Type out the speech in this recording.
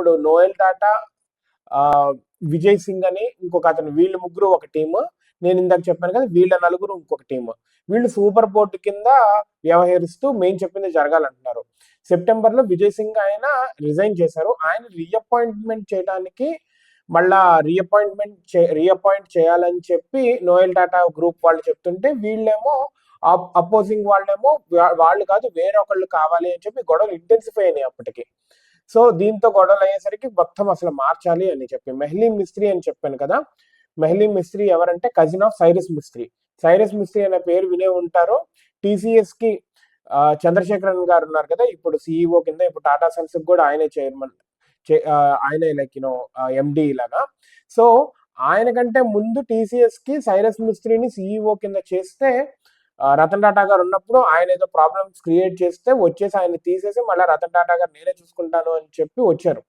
ఇప్పుడు నోయల్ టాటా, విజయ్ సింగ్ అని ఇంకొక అతను, వీళ్ళు ముగ్గురు ఒక టీము. నేను ఇందాక చెప్పాను కదా, వీళ్ళ నలుగురు ఇంకొక టీము. వీళ్ళు సూపర్ బోర్డు కింద వ్యవహరిస్తూ మెయిన్ చెప్పింది జరగాలంటున్నారు. సెప్టెంబర్లో విజయ్ సింగ్ ఆయన రిజైన్ చేశారు. ఆయన రీఅపాయింట్మెంట్ చేయడానికి మళ్ళా రీఅపాయింట్ చేయాలని చెప్పి నోయల్ టాటా గ్రూప్ వాళ్ళు చెప్తుంటే, వీళ్ళేమో అపోజింగ్ వాళ్ళేమో వాళ్ళు కాదు వేరొకళ్ళు కావాలి అని చెప్పి గొడవలు ఇంటెన్సిఫై అయినాయి అప్పటికి. సో దీంతో గొడవలు అయ్యేసరికి మొత్తం అసలు మార్చాలి అని చెప్పి మెహ్లీ మిస్త్రీ అని చెప్పాను కదా. మెహ్లీ మిస్త్రీ ఎవరంటే కజిన్ ఆఫ్ సైరస్ మిస్త్రీ. సైరస్ మిస్త్రీ అనే పేరు వినే ఉంటారు. టీసీఎస్ కి చంద్రశేఖరన్ గారు ఉన్నారు కదా, ఇప్పుడు సిఇఓ కింద, ఇప్పుడు టాటా సన్స్ కూడా ఆయనే చైర్మన్, ఆయనే లైక్ యూనో ఎండి లాగా. సో ఆయన కంటే ముందు టీసీఎస్ కి సైరస్ మిస్త్రీని సిఇఓ కింద చేస్తే, రతన్ టాటా గారు ఉన్నప్పుడు ఆయన ఏదో ప్రాబ్లమ్స్ క్రియేట్ చేస్తే వచ్చేసి ఆయన తీసేసి మళ్ళీ రతన్ టాటా గారు నేనే చూసుకుంటాను అని చెప్పి వచ్చారు.